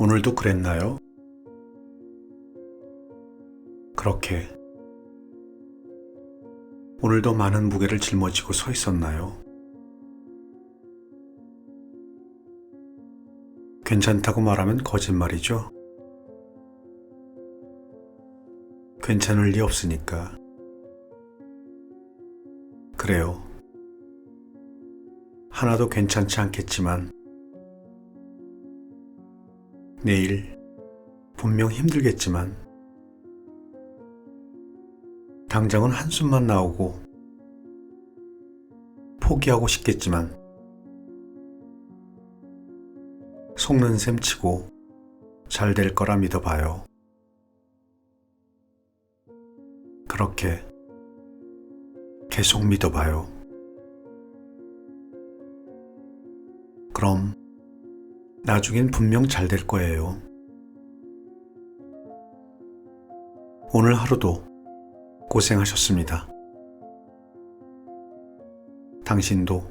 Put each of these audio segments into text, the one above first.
오늘도 그랬나요? 그렇게 오늘도 많은 무게를 짊어지고 서 있었나요? 괜찮다고 말하면 거짓말이죠. 괜찮을 리 없으니까. 그래요. 하나도 괜찮지 않겠지만 내일 분명 힘들겠지만 당장은 한숨만 나오고 포기하고 싶겠지만 속는 셈 치고 잘 될 거라 믿어봐요. 그렇게 계속 믿어봐요. 그럼 나중엔 분명 잘 될 거예요. 오늘 하루도 고생하셨습니다. 당신도,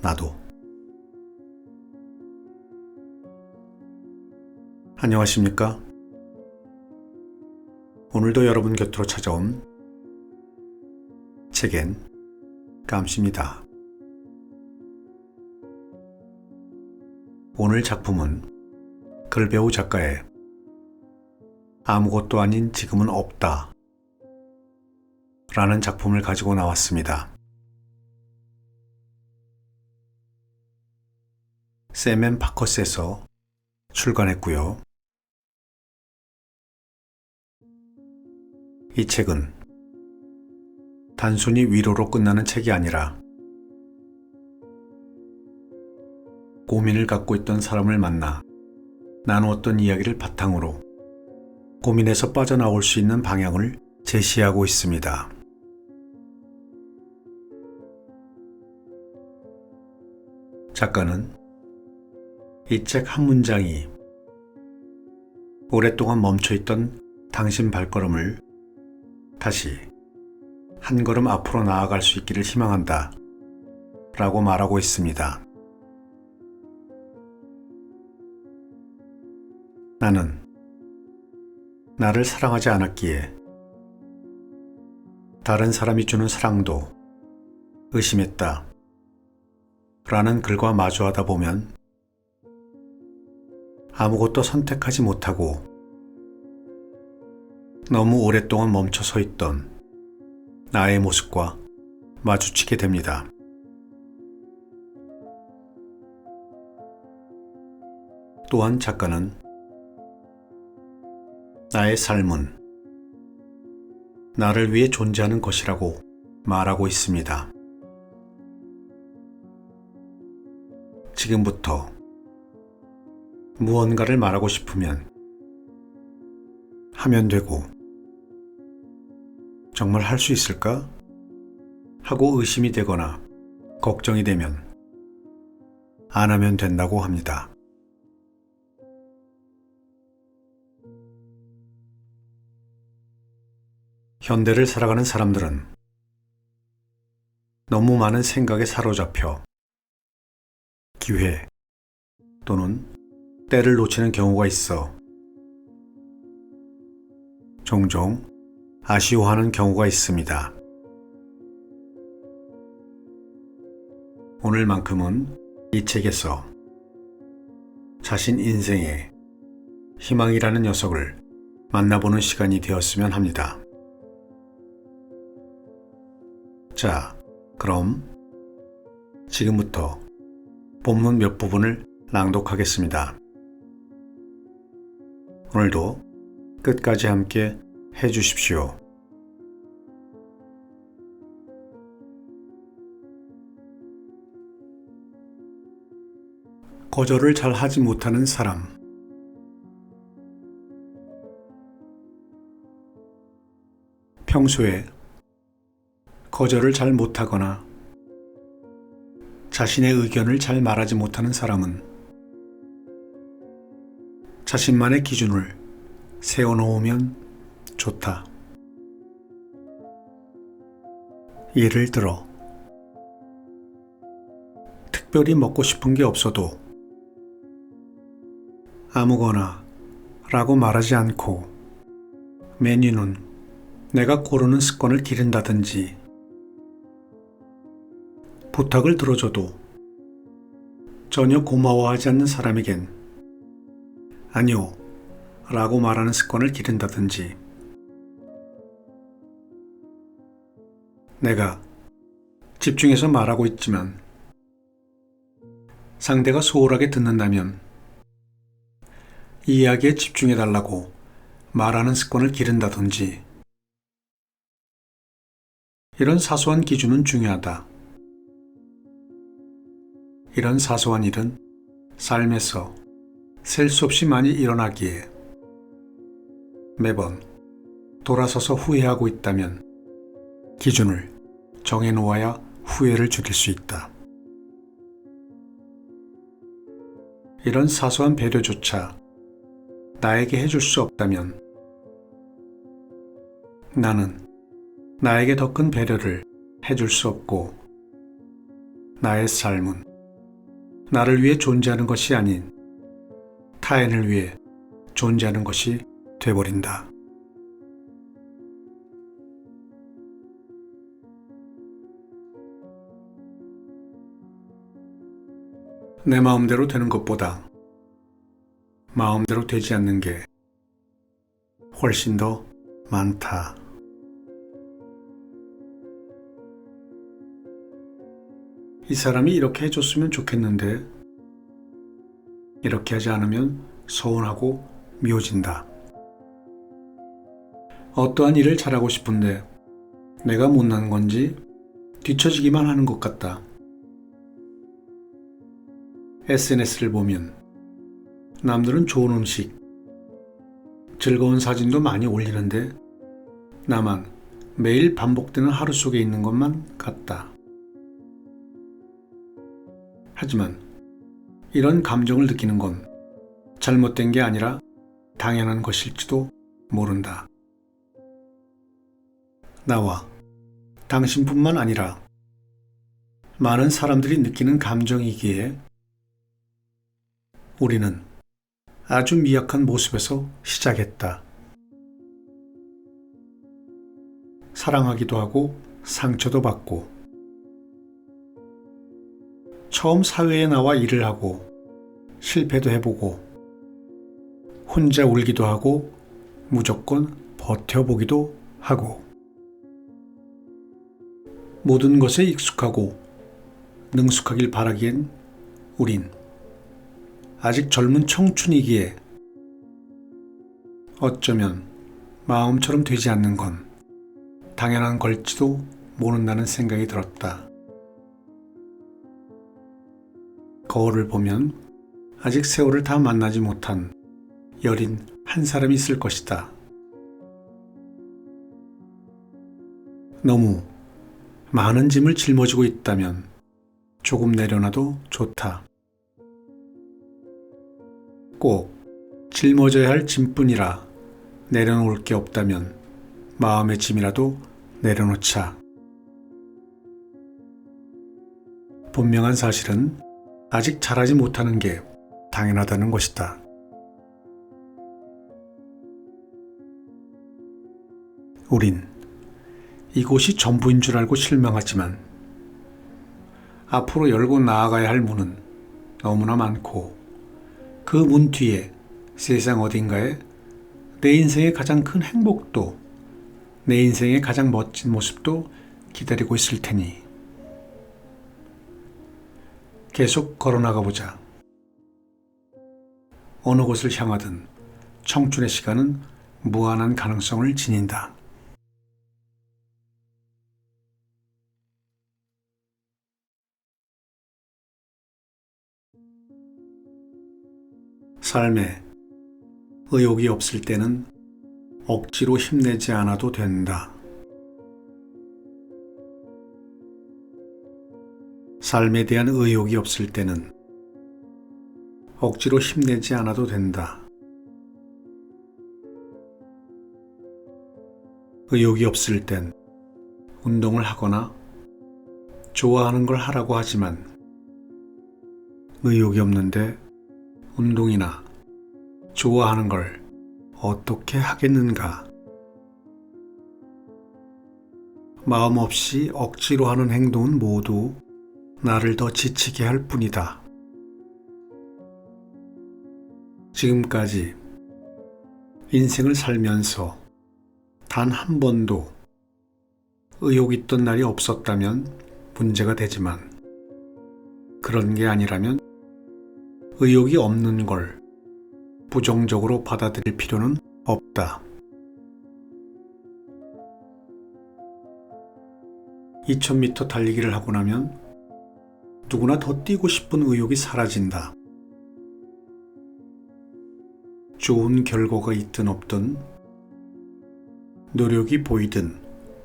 나도. 안녕하십니까? 오늘도 여러분 곁으로 찾아온 책엔 깜시입니다. 오늘 작품은 글배우 작가의 아무것도 아닌 지금은 없다 라는 작품을 가지고 나왔습니다. 샘 앤 파커스에서 출간했고요. 이 책은 단순히 위로로 끝나는 책이 아니라 고민을 갖고 있던 사람을 만나 나누었던 이야기를 바탕으로 고민에서 빠져나올 수 있는 방향을 제시하고 있습니다. 작가는 이 책 한 문장이 오랫동안 멈춰있던 당신 발걸음을 다시 한 걸음 앞으로 나아갈 수 있기를 희망한다 라고 말하고 있습니다. 나는 나를 사랑하지 않았기에 다른 사람이 주는 사랑도 의심했다 라는 글과 마주하다 보면 아무것도 선택하지 못하고 너무 오랫동안 멈춰 서 있던 나의 모습과 마주치게 됩니다. 또한 작가는 나의 삶은 나를 위해 존재하는 것이라고 말하고 있습니다. 지금부터 무언가를 말하고 싶으면 하면 되고 정말 할 수 있을까? 하고 의심이 되거나 걱정이 되면 안 하면 된다고 합니다. 현대를 살아가는 사람들은 너무 많은 생각에 사로잡혀 기회 또는 때를 놓치는 경우가 있어 종종 아쉬워하는 경우가 있습니다. 오늘만큼은 이 책에서 자신 인생의 희망이라는 녀석을 만나보는 시간이 되었으면 합니다. 자, 그럼 지금부터 본문 몇 부분을 낭독하겠습니다. 오늘도 끝까지 함께 해주십시오. 거절을 잘 하지 못하는 사람. 평소에 거절을 잘 못하거나 자신의 의견을 잘 말하지 못하는 사람은 자신만의 기준을 세워놓으면 좋다. 예를 들어, 특별히 먹고 싶은 게 없어도 아무거나 라고 말하지 않고 메뉴는 내가 고르는 습관을 기른다든지 부탁을 들어줘도 전혀 고마워하지 않는 사람에겐 아니요 라고 말하는 습관을 기른다든지 내가 집중해서 말하고 있지만 상대가 소홀하게 듣는다면 이야기에 집중해달라고 말하는 습관을 기른다든지 이런 사소한 기준은 중요하다. 이런 사소한 일은 삶에서 셀 수 없이 많이 일어나기에 매번 돌아서서 후회하고 있다면 기준을 정해놓아야 후회를 줄일 수 있다. 이런 사소한 배려조차 나에게 해줄 수 없다면 나는 나에게 더 큰 배려를 해줄 수 없고 나의 삶은 나를 위해 존재하는 것이 아닌 타인을 위해 존재하는 것이 돼버린다. 내 마음대로 되는 것보다 마음대로 되지 않는 게 훨씬 더 많다. 이 사람이 이렇게 해줬으면 좋겠는데 이렇게 하지 않으면 서운하고 미워진다. 어떠한 일을 잘하고 싶은데 내가 못난 건지 뒤처지기만 하는 것 같다. SNS를 보면 남들은 좋은 음식, 즐거운 사진도 많이 올리는데 나만 매일 반복되는 하루 속에 있는 것만 같다. 하지만 이런 감정을 느끼는 건 잘못된 게 아니라 당연한 것일지도 모른다. 나와 당신뿐만 아니라 많은 사람들이 느끼는 감정이기에 우리는 아주 미약한 모습에서 시작했다. 사랑하기도 하고 상처도 받고 처음 사회에 나와 일을 하고 실패도 해보고 혼자 울기도 하고 무조건 버텨보기도 하고 모든 것에 익숙하고 능숙하길 바라기엔 우린 아직 젊은 청춘이기에 어쩌면 마음처럼 되지 않는 건 당연한 걸지도 모른다는 생각이 들었다. 거울을 보면 아직 세월을 다 만나지 못한 여린 한 사람이 있을 것이다. 너무 많은 짐을 짊어지고 있다면 조금 내려놔도 좋다. 꼭 짊어져야 할 짐뿐이라 내려놓을 게 없다면 마음의 짐이라도 내려놓자. 분명한 사실은 아직 잘하지 못하는 게 당연하다는 것이다. 우린 이곳이 전부인 줄 알고 실망하지만 앞으로 열고 나아가야 할 문은 너무나 많고 그 문 뒤에 세상 어딘가에 내 인생의 가장 큰 행복도 내 인생의 가장 멋진 모습도 기다리고 있을 테니 계속 걸어나가 보자. 어느 곳을 향하든 청춘의 시간은 무한한 가능성을 지닌다. 삶에 의욕이 없을 때는 억지로 힘내지 않아도 된다. 삶에 대한 의욕이 없을 때는 억지로 힘내지 않아도 된다. 의욕이 없을 땐 운동을 하거나 좋아하는 걸 하라고 하지만 의욕이 없는데 운동이나 좋아하는 걸 어떻게 하겠는가? 마음 없이 억지로 하는 행동은 모두 나를 더 지치게 할 뿐이다. 지금까지 인생을 살면서 단 한 번도 의욕 있던 날이 없었다면 문제가 되지만 그런 게 아니라면 의욕이 없는 걸 부정적으로 받아들일 필요는 없다. 2000m 달리기를 하고 나면 누구나 더 뛰고 싶은 의욕이 사라진다. 좋은 결과가 있든 없든 노력이 보이든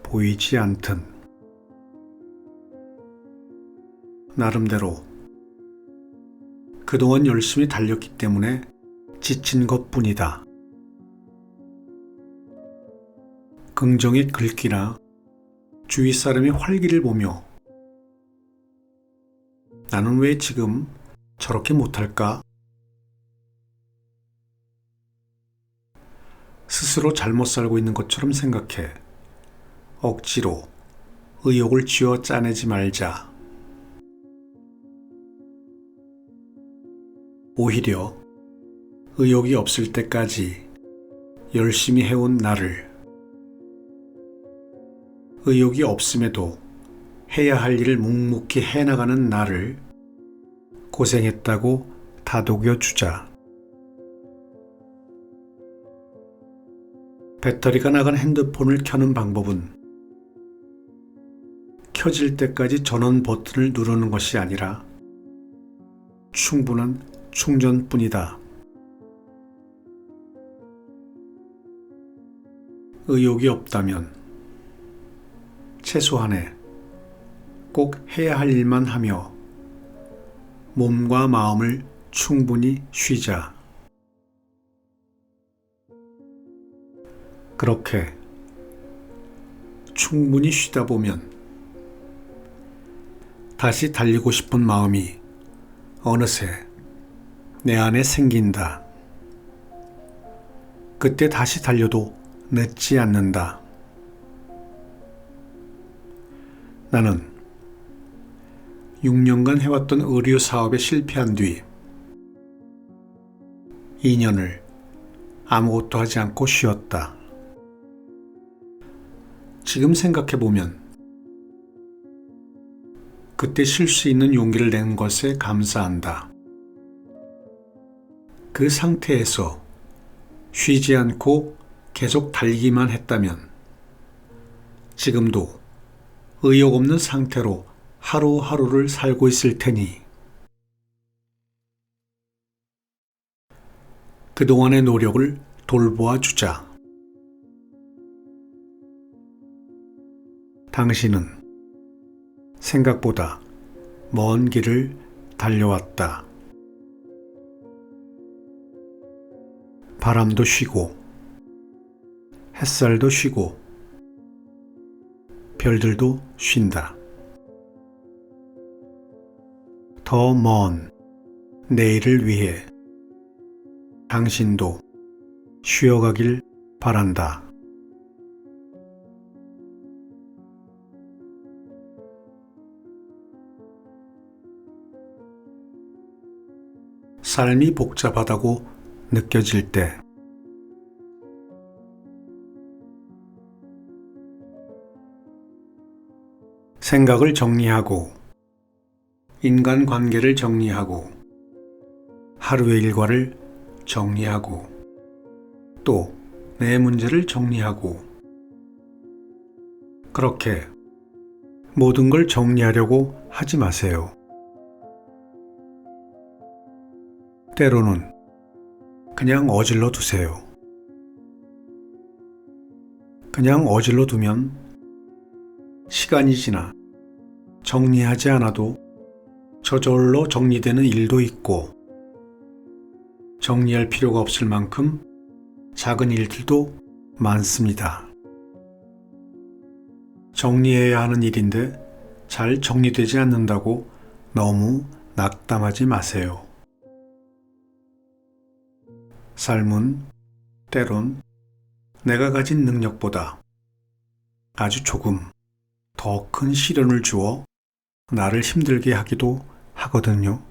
보이지 않든 나름대로 그동안 열심히 달렸기 때문에 지친 것뿐이다. 긍정의 글귀나 주위 사람의 활기를 보며 나는 왜 지금 저렇게 못할까? 스스로 잘못 살고 있는 것처럼 생각해 억지로 의욕을 쥐어 짜내지 말자. 오히려 의욕이 없을 때까지 열심히 해온 나를 의욕이 없음에도 해야 할 일을 묵묵히 해나가는 나를 고생했다고 다독여 주자. 배터리가 나간 핸드폰을 켜는 방법은 켜질 때까지 전원 버튼을 누르는 것이 아니라 충분한 충전뿐이다. 의욕이 없다면 최소한의 꼭 해야 할 일만 하며 몸과 마음을 충분히 쉬자. 그렇게 충분히 쉬다 보면 다시 달리고 싶은 마음이 어느새 내 안에 생긴다. 그때 다시 달려도 늦지 않는다. 나는 6년간 해왔던 의류 사업에 실패한 뒤 2년을 아무것도 하지 않고 쉬었다. 지금 생각해보면 그때 쉴 수 있는 용기를 낸 것에 감사한다. 그 상태에서 쉬지 않고 계속 달기만 했다면 지금도 의욕 없는 상태로 하루하루를 살고 있을 테니 그동안의 노력을 돌보아 주자. 당신은 생각보다 먼 길을 달려왔다. 바람도 쉬고 햇살도 쉬고 별들도 쉰다. 더 먼 내일을 위해 당신도 쉬어가길 바란다. 삶이 복잡하다고 느껴질 때 생각을 정리하고 인간관계를 정리하고 하루의 일과를 정리하고 또 내 문제를 정리하고 그렇게 모든 걸 정리하려고 하지 마세요. 때로는 그냥 어질러 두세요. 그냥 어질러 두면 시간이 지나 정리하지 않아도 저절로 정리되는 일도 있고 정리할 필요가 없을 만큼 작은 일들도 많습니다. 정리해야 하는 일인데 잘 정리되지 않는다고 너무 낙담하지 마세요. 삶은 때론 내가 가진 능력보다 아주 조금 더 큰 시련을 주어 나를 힘들게 하기도 하거든요.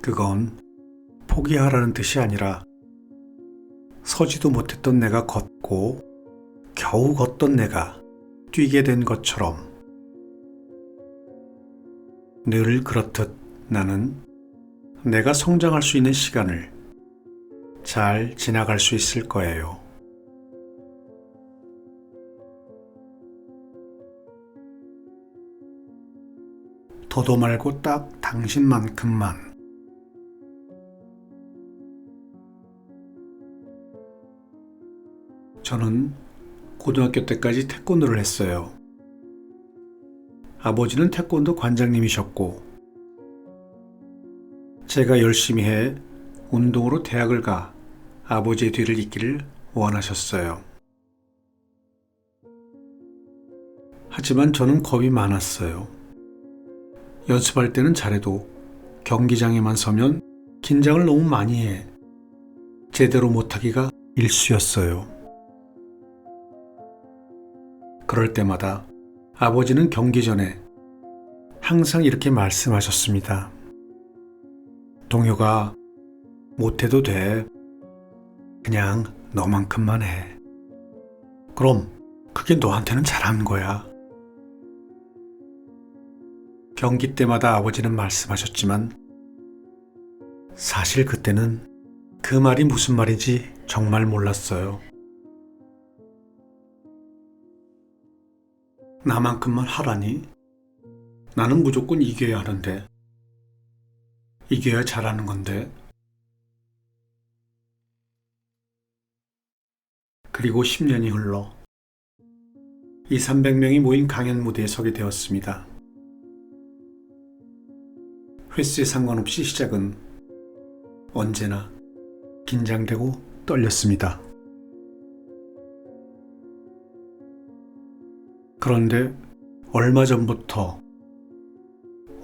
그건 포기하라는 뜻이 아니라 서지도 못했던 내가 걷고 겨우 걷던 내가 뛰게 된 것처럼 늘 그렇듯 나는 내가 성장할 수 있는 시간을 잘 지나갈 수 있을 거예요. 더도 말고 딱 당신만큼만. 저는 고등학교 때까지 태권도를 했어요. 아버지는 태권도 관장님이셨고, 제가 열심히 해 운동으로 대학을 가 아버지의 뒤를 잇기를 원하셨어요. 하지만 저는 겁이 많았어요. 연습할 때는 잘해도 경기장에만 서면 긴장을 너무 많이 해 제대로 못하기가 일쑤였어요. 그럴 때마다 아버지는 경기 전에 항상 이렇게 말씀하셨습니다. 동효가 못해도 돼. 그냥 너만큼만 해. 그럼 그게 너한테는 잘하는 거야. 경기 때마다 아버지는 말씀하셨지만 사실 그때는 그 말이 무슨 말인지 정말 몰랐어요. 나만큼만 하라니? 나는 무조건 이겨야 하는데. 이겨야 잘하는 건데. 그리고 10년이 흘러 200~300명이 모인 강연 무대에 서게 되었습니다. 횟수에 상관없이 시작은 언제나 긴장되고 떨렸습니다. 그런데 얼마 전부터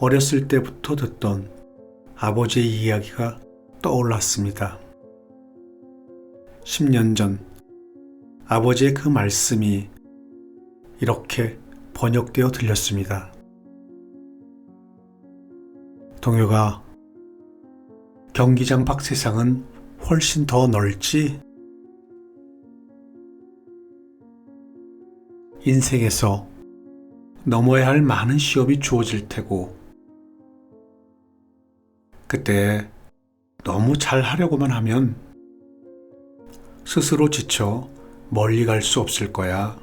어렸을 때부터 듣던 아버지의 이야기가 떠올랐습니다. 10년 전 아버지의 그 말씀이 이렇게 번역되어 들렸습니다. 동효가 경기장 밖 세상은 훨씬 더 넓지? 인생에서 넘어야 할 많은 시험이 주어질 테고 그때 너무 잘 하려고만 하면 스스로 지쳐 멀리 갈 수 없을 거야.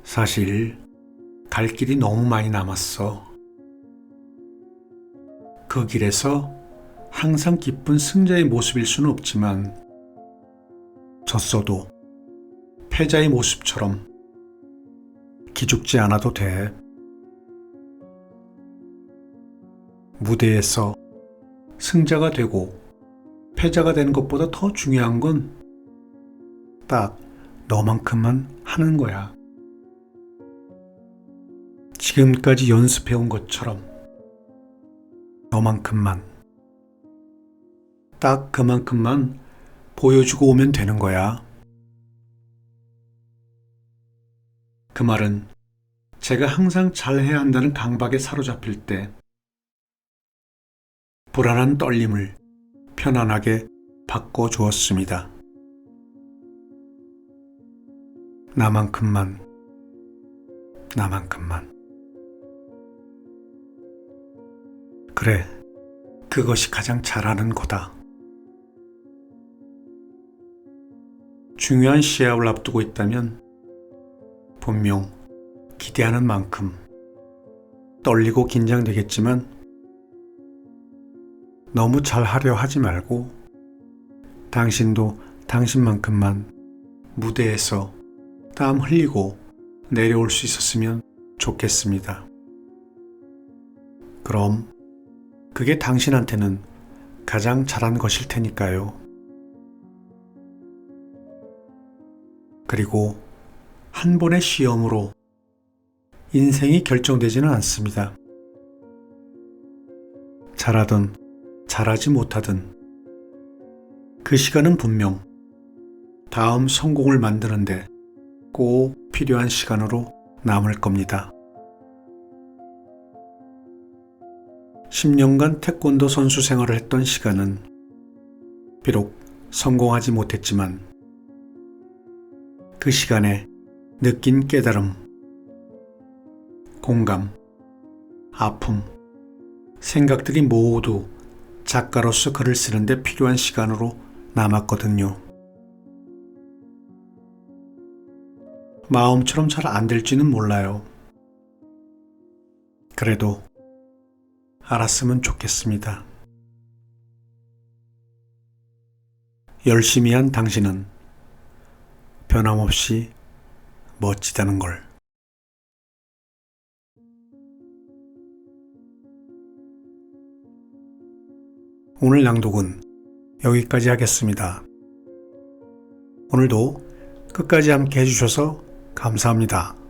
사실 갈 길이 너무 많이 남았어. 그 길에서 항상 기쁜 승자의 모습일 수는 없지만 졌어도 패자의 모습처럼 기죽지 않아도 돼. 무대에서 승자가 되고 패자가 되는 것보다 더 중요한 건 딱 너만큼만 하는 거야. 지금까지 연습해온 것처럼 너만큼만, 딱 그만큼만 보여주고 오면 되는 거야. 그 말은 제가 항상 잘해야 한다는 강박에 사로잡힐 때 불안한 떨림을 편안하게 바꿔주었습니다. 나만큼만, 나만큼만. 그래, 그것이 가장 잘하는 거다. 중요한 시합을 앞두고 있다면 분명 기대하는 만큼 떨리고 긴장되겠지만 너무 잘하려 하지 말고 당신도 당신만큼만 무대에서 땀 흘리고 내려올 수 있었으면 좋겠습니다. 그럼 그게 당신한테는 가장 잘한 것일 테니까요. 그리고 한 번의 시험으로 인생이 결정되지는 않습니다. 잘하든 잘하지 못하든 그 시간은 분명 다음 성공을 만드는데 꼭 필요한 시간으로 남을 겁니다. 10년간 태권도 선수 생활을 했던 시간은 비록 성공하지 못했지만 그 시간에 느낀 깨달음, 공감, 아픔, 생각들이 모두 작가로서 글을 쓰는데 필요한 시간으로 남았거든요. 마음처럼 잘 안 될지는 몰라요. 그래도 알았으면 좋겠습니다. 열심히 한 당신은 변함없이 멋지다는 걸. 오늘 낭독은 여기까지 하겠습니다. 오늘도 끝까지 함께 해주셔서 감사합니다.